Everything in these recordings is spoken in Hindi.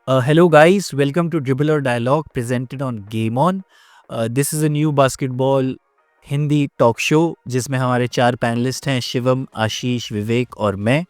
Hello, guys. Welcome to Dribble or Dialogue presented on Game On. This is a new basketball Hindi talk show जिसमें हमारे 4 पैनलिस्ट हैं शिवम, आशीष, विवेक और मैं.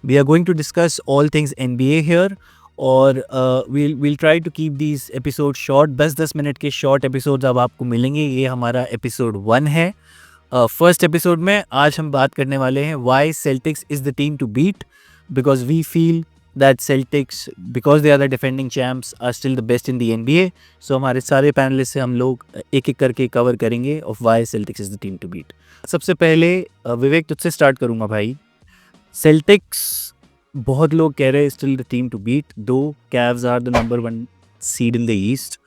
We are going to discuss all things NBA here और we'll try to keep these episodes short. 10-10 minute के शॉर्ट एपिसोड्स अब आपको मिलेंगे. ये हमारा एपिसोड 1 है. फर्स्ट एपिसोड में आज हम बात करने वाले हैं why Celtics is the team to beat, because we feel that Celtics, because they are the defending champs, are still the best in the NBA. So हमारे सारे पैनलिस्ट से हम लोग एक एक करके कवर करेंगे of why Celtics is the team to beat. सबसे पहले विवेक तुझसे स्टार्ट करूँगा भाई. Celtics बहुत लोग कह रहे हैं still the team to beat, though Cavs are the number 1 seed in the East.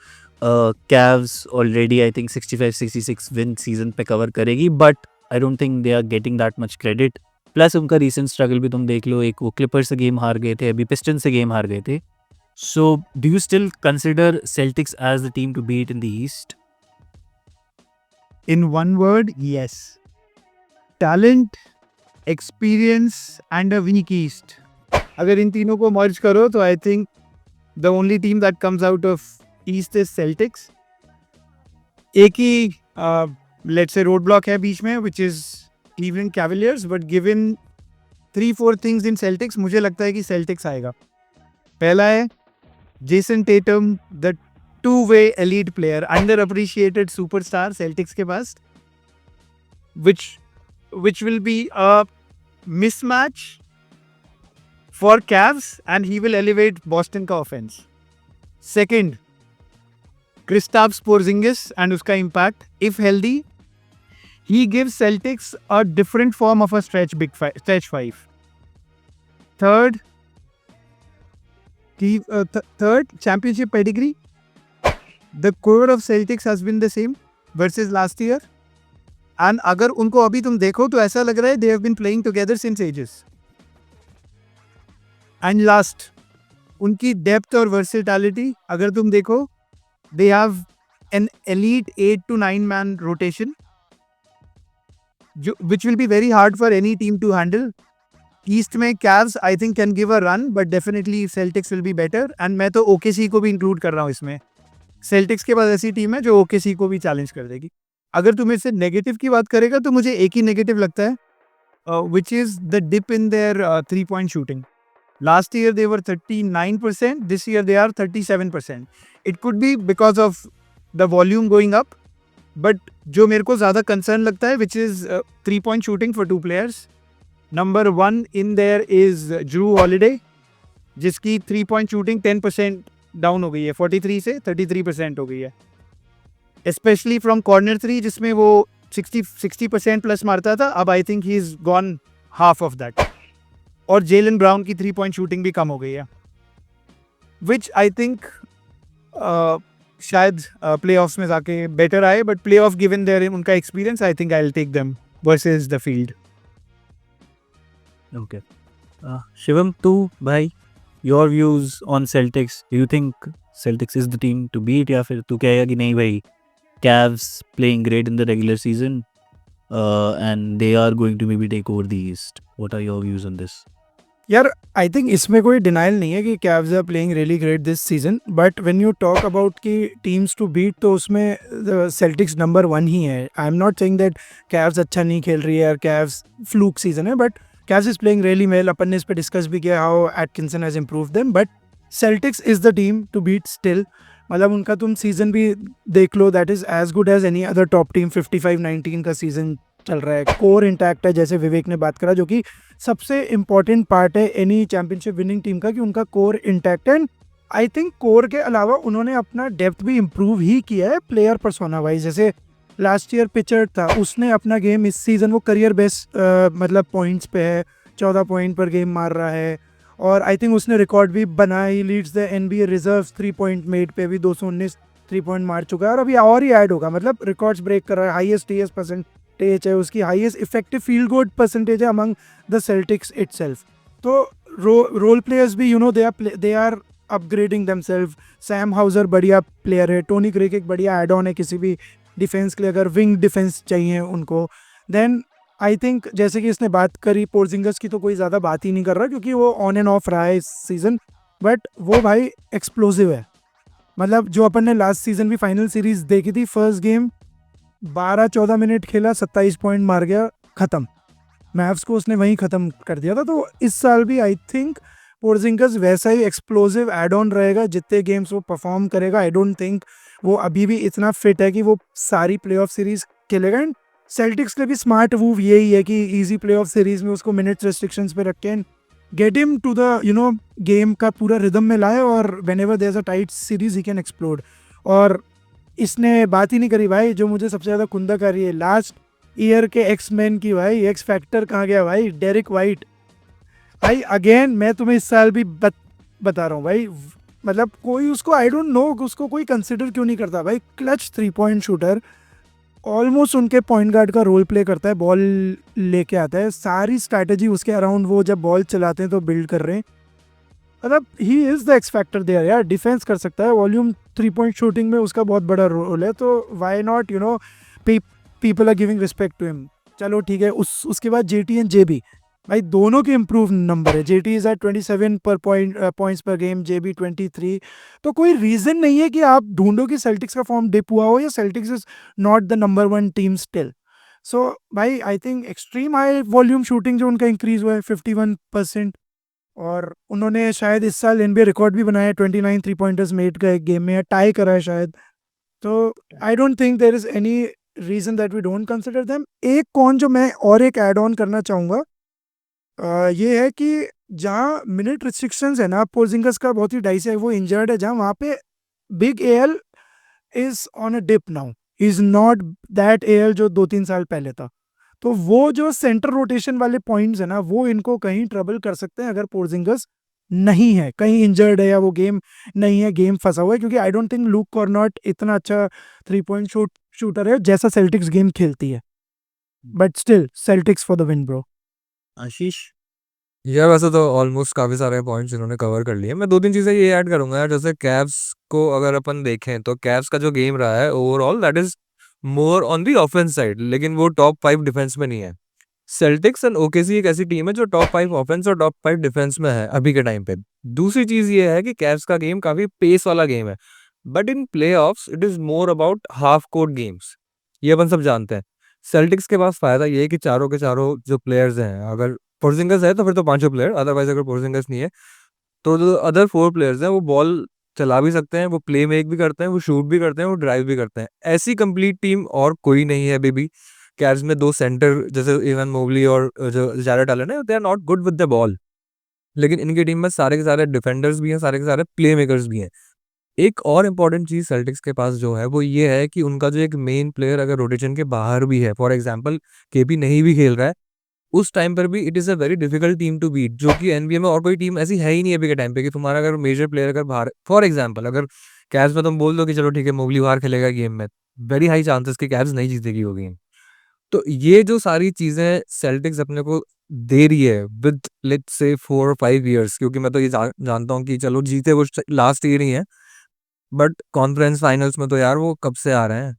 Cavs already I think 65-66 win season पे कवर करेगी, but I don't think they are getting that much credit. Plus उनका रीसेंट स्ट्रगल भी तुम देख लो, एक वो क्लिपर्स से गेम हार गए थे, अभी पिस्टन से गेम हार गए थे. So do you still consider Celtics as the team to beat in the east? In one word, yes. Talent, experience and a weak East. अगर इन तीनों को मर्ज करो तो I think the only team that comes out of east is sales tax. एक ही लेट्स से रोड ब्लॉक है बीच में which is Cleveland Cavaliers, but given 3-4 things in sales tax मुझे लगता है कि सेल्टिक्स आएगा. पहला है Jason Tetam, the two-way elite player, underappreciated superstar Celtics के पास, which will be a mismatch for Cavs and he will elevate Boston का offense. Second, Kristaps Porzingis and उसका impact, if healthy, he gives Celtics a different form of a stretch five. Third, championship pedigree. The core of Celtics has been the same versus last year. And अगर उनको अभी तुम देखो तो ऐसा लग रहा है they have been playing together since ages. And last, उनकी depth और versatility अगर तुम देखो, they have an elite 8 to 9 man rotation, which will be very hard for any team to handle. East में Cavs I think can give a run, but definitely Celtics will be better. And मैं तो OKC को भी include कर रहा हूँ इसमें. सेल्टिक्स के पास ऐसी टीम है जो ओकेसी को भी चैलेंज कर देगी. अगर तुम इससे नेगेटिव की बात करेगा तो मुझे एक ही नेगेटिव लगता है, which is the dip in their 3-point shooting. Last year they were 39%, this year they are 37%. It could be because of the volume going up, but जो मेरे को ज़्यादा कंसर्न लगता है which is 3-point shooting for 2 players. Number 1 in there is Jrue Holiday, जिसकी 3-point शूटिंग 10% डाउन हो गई है, 43 से 33% हो गई है, स्पेशली फ्रॉम कॉर्नर 3 जिसमें वो 60% प्लस मारता था. अब I think he is gone half of that. और जेलन ब्राउन की 3-point शूटिंग भी कम हो गई है, विच आई थिंक शायद प्ले ऑफ्स में जाके बेटर आए, but playoff given there उनका experience I think I will take them versus the field. Okay Shivam, तू भाई, your views on Celtics. Do you think Celtics is the team to beat, या फिर तू कहेगा कि नहीं भाई, Cavs playing great in the regular season and they are going to maybe take over the East? What are your views on this? यार आई थिंक इसमें कोई डिनाइल नहीं है कि Cavs are playing really great this season, but when you talk about कि टीम्स टू बीट तो उसमें सेल्टिक्स नंबर 1 ही है. I am not saying that Cavs अच्छा नहीं खेल रही है और कैव्स फ्लूक सीजन है, but Cavs is playing really well. अपन ने इस पर डिस्कस भी किया how Atkinson has improved them, but Celtics is the team to beat still. मतलब उनका तुम सीजन भी देख लो, that is as good as any other top team. 55-19 का सीजन चल रहा है, कोर इंटैक्ट है, जैसे विवेक ने बात करा, जो कि सबसे इम्पॉर्टेंट पार्ट है एनी चैंपियनशिप विनिंग टीम का, कि उनका कोर इंटैक्ट है. एंड आई थिंक कोर के अलावा उन्होंने अपना डेप्थ भी इम्प्रूव ही किया है प्लेयर पर्सोना वाइज. जैसे लास्ट ईयर पिचर था, उसने अपना गेम इस सीज़न वो करियर बेस्ट मतलब पॉइंट्स पे है, 14 पॉइंट पर गेम मार रहा है. और आई थिंक उसने रिकॉर्ड भी बना, he leads the NBA reserves 3-point made पे भी 219 3-point मार चुका है, और अभी और ही ऐड होगा. मतलब रिकॉर्ड्स ब्रेक कर रहा है. हाईएस्ट TS परसेंटेज है उसकी, highest effective field goal percentage है अमंग द सेल्टिक्स इटसेल्फ. तो रोल प्लेयर्स भी they are upgrading themselves. Sam Hauser बढ़िया प्लेयर है, टोनी क्रेक एक बढ़िया एड ऑन है किसी भी डिफेंस के लिए, अगर विंग डिफेंस चाहिए उनको. देन आई थिंक जैसे कि इसने बात करी पोर्जिंगस की, तो कोई ज़्यादा बात ही नहीं कर रहा क्योंकि वो ऑन एंड ऑफ रहा है इस सीज़न. बट वो भाई एक्सप्लोसिव है। मतलब जो अपन ने लास्ट सीजन भी फाइनल सीरीज देखी थी, फर्स्ट गेम 12-14 मिनट खेला, 27 पॉइंट मार गया, खत्म। मैव्स को उसने वहीं खत्म कर दिया था। तो इस साल भी आई थिंक पोर्जिंगस वैसा ही एक्सप्लोसिव एड ऑन रहेगा। जितने गेम्स वो परफॉर्म करेगा, आई डोंट थिंक वो अभी भी इतना फिट है कि वो सारी प्लेऑफ सीरीज खेलेगा। एंड सेल्टिक्स के भी स्मार्ट मूव यही है कि इजी प्लेऑफ सीरीज में उसको मिनट रेस्ट्रिक्शंस पे रख के get him to the game का पूरा रिदम में लाए, और whenever there is a tight series he can explode. और इसने बात ही नहीं करी भाई, जो मुझे सबसे ज़्यादा कुंदा कर रही है, लास्ट ईयर के एक्स मैन की भाई, एक्स फैक्टर कहाँ गया भाई, डेरिक वाइट। भाई अगेन मैं तुम्हें इस साल भी बता रहा हूँ भाई, मतलब कोई उसको, आई डोंट नो उसको कोई कंसिडर क्यों नहीं करता भाई। क्लच 3 पॉइंट शूटर, ऑलमोस्ट उनके पॉइंट गार्ड का रोल प्ले करता है, बॉल लेके आता है, सारी स्ट्रैटेजी उसके अराउंड वो जब बॉल चलाते हैं तो बिल्ड कर रहे हैं। मतलब he is the X factor there यार, डिफेंस कर सकता है, वॉल्यूम 3 पॉइंट शूटिंग में उसका बहुत बड़ा रोल है। तो why not people are giving respect to him. चलो ठीक है। उसके बाद जेटी एंड जेबी, भाई दोनों के इम्प्रूव नंबर है। जेटी इज एट 27 पर पॉइंट्स पर गेम, जेबी 23। तो कोई रीज़न नहीं है कि आप ढूंढो कि सेल्टिक्स का फॉर्म डिप हुआ हो या Celtics is not the number 1 team still. So भाई I think extreme high volume shooting जो उनका इंक्रीज हुआ है 51%। और उन्होंने शायद इस साल एनबीए रिकॉर्ड भी बनाया है, 29 3 पॉइंटर्स मेड का एक गेम में, टाई करा है शायद। तो I don't think there is any reason that we don't consider them. एक कौन जो मैं और एक ऐड ऑन करना चाहूँगा, ये है कि जहाँ मिनट रिस्ट्रिक्शंस है ना, पोर्जिंगस का बहुत ही डाइस है, वो इंजर्ड है, जहाँ वहाँ पे big L is on a dip now, is not that L जो 2-3 साल पहले था। तो वो जो सेंटर रोटेशन वाले पॉइंट्स है ना, वो इनको कहीं ट्रबल कर सकते हैं अगर पोर्जिंगस नहीं है, कहीं इंजर्ड है या वो गेम नहीं है, गेम फंसा हुआ है। क्योंकि आई डोंट थिंक लूक कॉर्नॉट इतना अच्छा 3 पॉइंट शूटर है जैसा सेल्टिक्स गेम खेलती है। But still Celtics for the win bro. Ashish? यार वैसे तो ऑलमोस्ट काफ़ी सारे पॉइंट्स इन्होंने कवर कर लिए। मैं 2-3 चीज़ें ये ऐड करूँगा यार। जैसे कैव्स को अगर अपन देखें तो कैव्स का जो गेम रहा है overall that is more on the offence side, लेकिन वो टॉप 5 डिफेंस में नहीं है। सेल्टिक्स एंड ओकेसी एक ऐसी टीम है जो टॉप 5 ऑफेंस और टॉप 5 डिफेंस में है अभी के टाइम पे। दूसरी चीज़ ये है कि कैव्स का गेम काफ़ी पेस वाला गेम है, but in playoffs it is more about half court games. ये अपन सब जानते हैं। सेल्टिक्स के पास फ़ायदा ये है कि चारों के चारों जो प्लेयर्स हैं, अगर पोर्जिंगस है तो फिर तो पांचों प्लेयर, अदरवाइज अगर पोर्जिंगस नहीं है तो जो अदर 4 प्लेयर्स हैं वो बॉल चला भी सकते हैं, वो प्ले मेक भी करते हैं, वो शूट भी करते हैं, वो ड्राइव भी करते हैं। ऐसी कंप्लीट टीम और कोई नहीं है अभी भी। कैव्स में 2 सेंटर जैसे इवन मोबली और जो जैरेट एलन है, they are not good with the ball. लेकिन इनकी टीम में सारे के सारे डिफेंडर्स भी हैं, सारे के सारे प्ले मेकर्स भी हैं। एक और इम्पॉर्टेंट चीज़ सेल्टिक्स के पास जो है वो ये है कि उनका जो एक मेन प्लेयर अगर रोटेशन के बाहर भी है, फॉर एग्जाम्पल केपी नहीं भी खेल रहा है, उस टाइम पर भी it is a very difficult team to beat, जो कि एनबीए में और कोई टीम ऐसी है ही नहीं अभी के टाइम पे कि तुम्हारा अगर मेजर प्लेयर अगर बाहर, फॉर एग्जांपल अगर कैव्स में तुम बोल दो कि चलो ठीक है मोबली बाहर खेलेगा गेम में, वेरी हाई चांसेस कि कैव्स नहीं जीतेगी वो गेम। तो ये जो सारी चीज़ें सेल्टिक्स अपने को दे रही है विद लेट्स से 4 और 5 इयर्स, क्योंकि मैं तो ये जानता हूँ कि चलो जीते वो लास्ट ईयर ही है, बट कॉन्फ्रेंस फाइनल्स में तो यार वो कब से आ रहे हैं,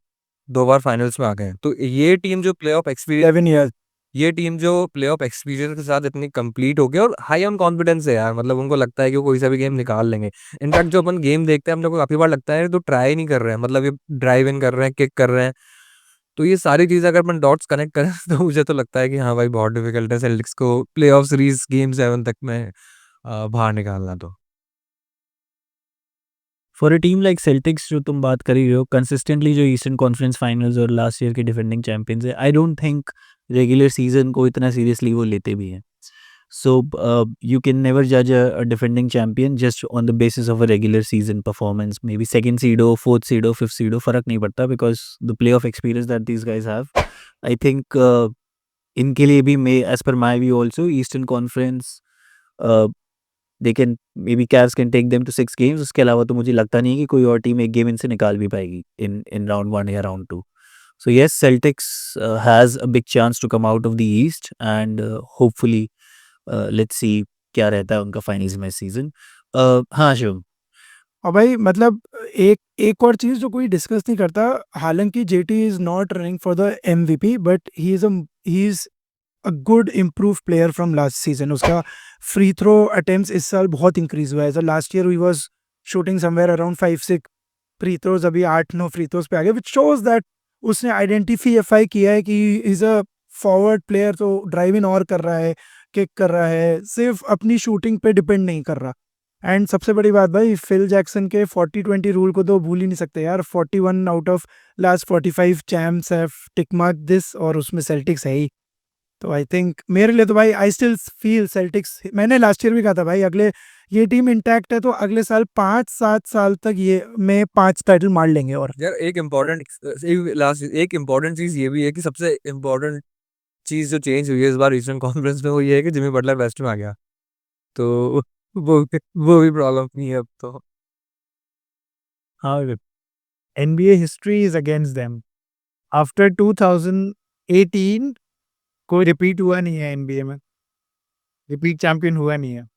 2 बार फाइनल्स में आ गए हैं। तो ये टीम जो प्लेऑफ एक्सपीरियंस 11 ईयर्स। ये टीम जो प्लेऑफ एक्सपीरियंस के साथ इतनी कंप्लीट हो गई और हाई ऑन कॉन्फिडेंस है यार, मतलब उनको लगता है कि वो कोई सा भी गेम निकाल लेंगे। इनफैक्ट जो अपन गेम देखते हैं हम लोग को काफी बार लगता है तो ट्राई नहीं कर रहे हैं, मतलब ये ड्राइव इन कर रहे हैं, किक कर रहे हैं। तो ये सारी चीजें अगर अपन डॉट्स कनेक्ट करें तो मुझे तो लगता है कि हाँ भाई बहुत डिफिकल्ट है सेल्टिक्स को प्लेऑफ सीरीज गेम 7 तक में बाहर निकालना। तो for a team like sales tax जो तुम बात कर ही रहे हो, कंसिस्टेंटली जो ईस्टर्न कॉन्फ्रेंस फाइनल्स और लास्ट ईयर के डिफेंडिंग चैंपियंस है, आई डोंट थिंक रेगुलर सीजन को इतना सीरियसली वो लेते भी हैं। सो यू कैन नेवर जज a defending champion just on the basis of a regular season performance. Maybe second seed हो, फोर्थ सीड हो, फिफ्थ सीड हो, फर्क नहीं पड़ता, because the playoff experience that these guys have, I think इनके लिए भी, may as per my view also, Eastern Conference they can, maybe Cavs can take them to 6 games. उसके अलावा तो मुझे लगता नहीं है कि कोई और टीम एक गेम इनसे निकाल भी पाएगी इन इन राउंड 1 या round 2। So yes, Celtics has a big chance to come out of the east, and hopefully let's see क्या रहता है उनका फाइनल्स में इस सीजन। हाँ शिवम। और भाई मतलब एक एक और चीज़ जो कोई डिस्कस नहीं करता, हालांकि JT is not running for the MVP, but he is a good improve player from last season. उसका फ्री थ्रो अटेम्प्ट्स इस साल बहुत इंक्रीज हुआ है. Last year we was shooting somewhere around 5-6 free throws, अभी 8-9 फ्री थ्रोज पे आ गए, विच शोज दैट उसने आइडेंटिफाई किया है कि इज अ फॉरवर्ड प्लेयर, तो ड्राइव इन और कर रहा है, किक कर रहा है, सिर्फ अपनी शूटिंग पे डिपेंड नहीं कर रहा. एंड सबसे बड़ी बात भाई, फिल जैक्सन के 40-20 रूल को तो भूल ही नहीं सकते यार. 41 out of last 45 champs have tick mark this, और उसमें सेल्टिक्स है ही. तो आई थिंक मेरे लिए तो भाई आई स्टिल फील सेल्टिक्स, मैंने लास्ट ईयर भी कहा था भाई, अगले ये टीम इंटैक्ट है तो अगले साल 5-7 साल तक ये में 5 टाइटल मार लेंगे. और यार एक इम्पोर्टेंट चीज ये भी है कि सबसे इम्पोर्टेंट चीज जो चेंज हुई है इस बार ईस्टर्न कॉन्फ्रेंस में, वो ये है कि जिमी बटलर वेस्ट में आ गया, तो वो भी प्रॉब्लम नहीं है अब तो. हाँ, NBA history is against them. After 2018 कोई रिपीट हुआ नहीं है NBA में, रिपीट चैंपियन हुआ नहीं है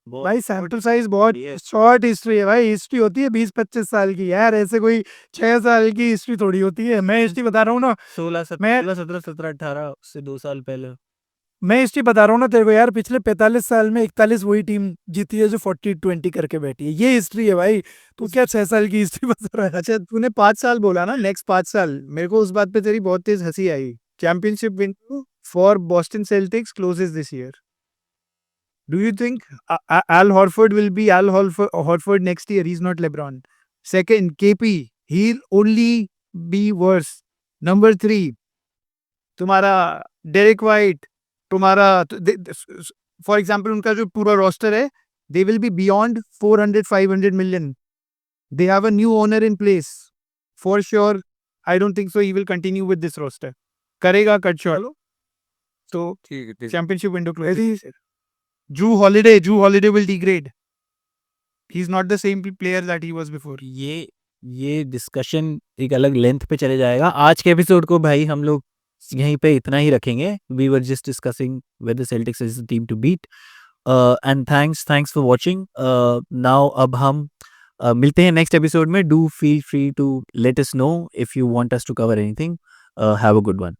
भाई. सैंपल साइज बहुत शॉर्ट हिस्ट्री है भाई. हिस्ट्री होती है 20-25 साल की यार, ऐसे कोई 6 साल की हिस्ट्री थोड़ी होती है. मैं हिस्ट्री बता रहा हूँ ना, 16, 17, 18 से 2 साल पहले. मैं हिस्ट्री बता रहा हूँ ना तेरे को यार, पिछले 45 साल में 41 वही टीम जीती है जो 40-20 करके बैठी है. ये हिस्ट्री है भाई. तू क्या 6 साल की हिस्ट्री बता रहा है? अच्छा, तूने 5 साल बोला ना, नेक्स्ट 5 साल, मेरे को उस बात पे तेरी बहुत तेज हंसी आई. Championship window for Boston Celtics closes this year. Do you think Al Horford will be Al Horford next year? He's not LeBron. Second, KP, he'll only be worse. Number 3, तुम्हारा डेरिक वाइट, तुम्हारा फॉर एग्जाम्पल उनका जो पूरा रोस्टर है, they will be beyond 400-500 million. They have a new owner in place for sure. I don't think so he will continue with this roster. करेगा कट श्योर. तो ठीक है. Championship window close. Drew Holiday will degrade. He's not the same player that he was before. ये डिस्कशन एक अलग लेंथ पे चले जाएगा. आज के एपिसोड को भाई हम लोग यहीं पे इतना ही रखेंगे. We were just discussing whether Celtics is the team to beat. And thanks for watching. Now अब हम मिलते हैं नेक्स्ट एपिसोड में. Do feel free to let us know if you want us to cover anything. Have a good one.